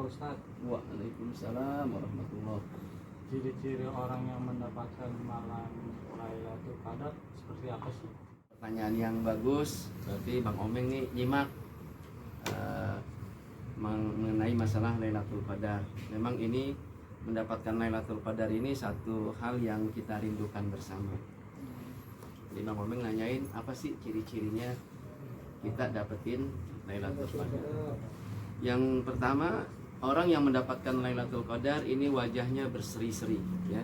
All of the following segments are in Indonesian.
Pak Ustadz. Waalaikumsalam warahmatullahi. Ciri-ciri orang yang mendapatkan malam Lailatul Qadar seperti apa sih? Pertanyaan yang bagus. Berarti Bang Omeng nih nyimak mengenai masalah Lailatul Qadar. Memang ini mendapatkan Lailatul Qadar ini satu hal yang kita rindukan bersama. Jadi Bang Omeng nanyain apa sih ciri-cirinya kita dapetin Lailatul Qadar. Yang pertama, orang yang mendapatkan Lailatul Qadar ini wajahnya berseri-seri, ya.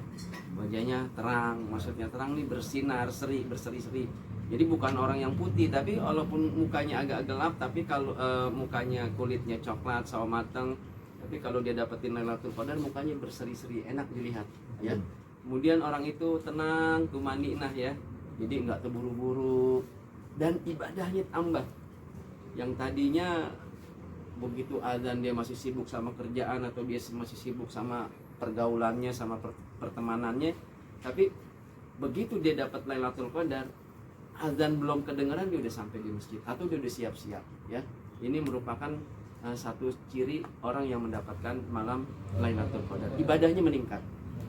Wajahnya terang, maksudnya terang nih bersinar, berseri-seri. Jadi bukan orang yang putih, tapi walaupun mukanya agak gelap, tapi kalau mukanya kulitnya coklat, sawo mateng, tapi kalau dia dapetin Lailatul Qadar mukanya berseri-seri, enak dilihat, ya. Kemudian orang itu tenang, tumaninah, ya. Jadi nggak terburu-buru dan ibadahnya tambah. Yang tadinya begitu azan dia masih sibuk sama kerjaan atau dia masih sibuk sama pergaulannya, sama pertemanannya, tapi begitu dia dapat Lailatul Qadar, azan belum kedengaran dia udah sampai di masjid atau dia udah siap-siap, ya. Ini merupakan satu ciri orang yang mendapatkan malam Lailatul Qadar. Ibadahnya meningkat,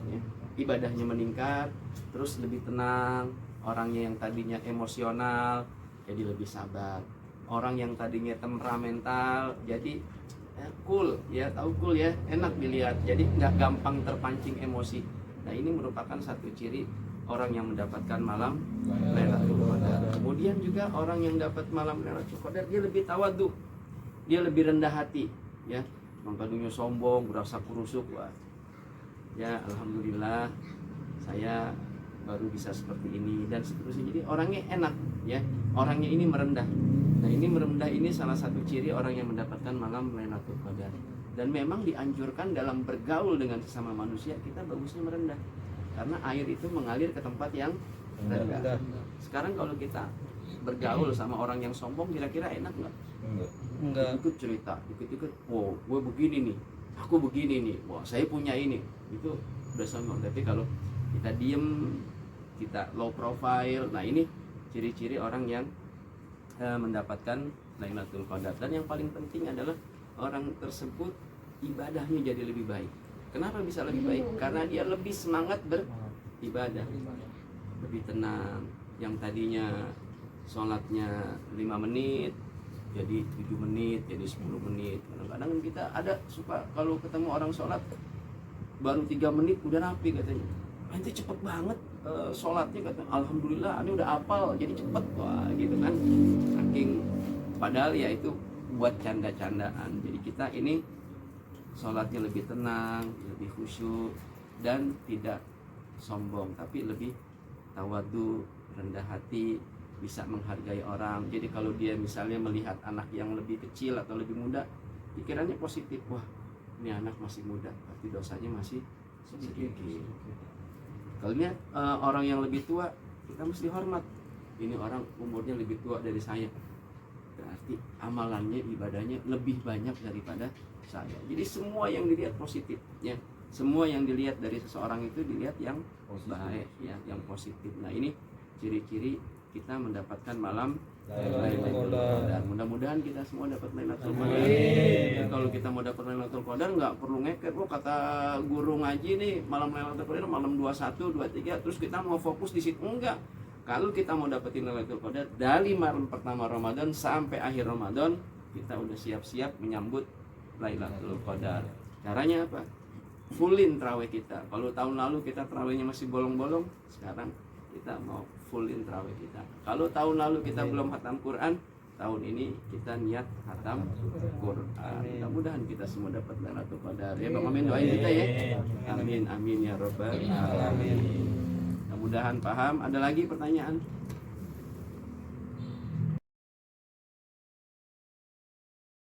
ya. Ibadahnya meningkat, terus lebih tenang. Orangnya yang tadinya emosional jadi lebih sabar. Orang yang tadinya temperamental jadi cool, ya, tahu cool, ya, enak dilihat, jadi nggak gampang terpancing emosi. Nah, ini merupakan satu ciri orang yang mendapatkan malam Lailatul Qadar. Kemudian juga orang yang dapat malam Lailatul Qadar dia lebih tawadhu, dia lebih rendah hati, ya. Yang tadinya sombong, berasa kurusuk, wah, ya alhamdulillah saya baru bisa seperti ini dan seterusnya. Jadi orangnya enak, ya, orangnya ini merendah. Nah, ini merendah ini salah satu ciri orang yang mendapatkan malam Lailatul Qadar. Dan memang dianjurkan dalam bergaul dengan sesama manusia kita bagusnya merendah, karena air itu mengalir ke tempat yang rendah. Sekarang kalau kita bergaul sama orang yang sombong, kira-kira enak nggak? Enggak. Ikut cerita, ikut, wow, gue begini nih, aku begini nih, wah saya punya ini, itu udah sombong. Tapi kalau kita diem, kita low profile, nah ini ciri-ciri orang yang mendapatkan Lailatul Qadar. Dan yang paling penting adalah orang tersebut ibadahnya jadi lebih baik. Kenapa bisa lebih baik? Karena dia lebih semangat beribadah, lebih tenang. Yang tadinya sholatnya 5 menit jadi 7 menit, jadi 10 menit. Kadang-kadang kita ada suka kalau ketemu orang sholat baru 3 menit udah rapi katanya. Nanti cepet banget sholatnya, kata alhamdulillah ini udah hafal jadi cepet, wah gitu kan, saking padahal ya itu buat canda-candaan. Jadi kita ini sholatnya lebih tenang, lebih khusyuk dan tidak sombong, tapi lebih tawadhu, rendah hati, bisa menghargai orang. Jadi kalau dia misalnya melihat anak yang lebih kecil atau lebih muda, pikirannya positif, wah ini anak masih muda, tapi dosanya masih sedikit. Kalau lihat orang yang lebih tua, kita mesti hormat. Ini orang umurnya lebih tua dari saya, berarti amalannya, ibadahnya lebih banyak daripada saya. Jadi semua yang dilihat positif, ya. Semua yang dilihat dari seseorang itu dilihat yang baik, ya, yang positif. Nah, ini ciri-ciri kita mendapatkan malam Lailatul Qadar. Mudah-mudahan kita semua dapat Lailatul Qadar. Dan kalau kita mau dapat Lailatul Qadar nggak perlu ngeket, kata guru ngaji nih malam Lailatul Qadar malam 21, 23 terus kita mau fokus di situ, enggak. Kalau kita mau dapetin Lailatul Qadar dari malam pertama Ramadan sampai akhir Ramadan, kita udah siap-siap menyambut Lailatul Qadar. Caranya apa? Fullin tarawih kita. Kalau tahun lalu kita tarawihnya masih bolong-bolong, sekarang kita mau fullin tarawih kita. Kalau tahun lalu kita belum khatam Quran, tahun ini kita niat khatam Quran. Mudah-mudahan kita semua dapat Lailatul Qadar. Ya Bang, amin, doain kita ya. Amin amin ya rabbal alamin. Mudah-mudahan paham. Ada lagi pertanyaan?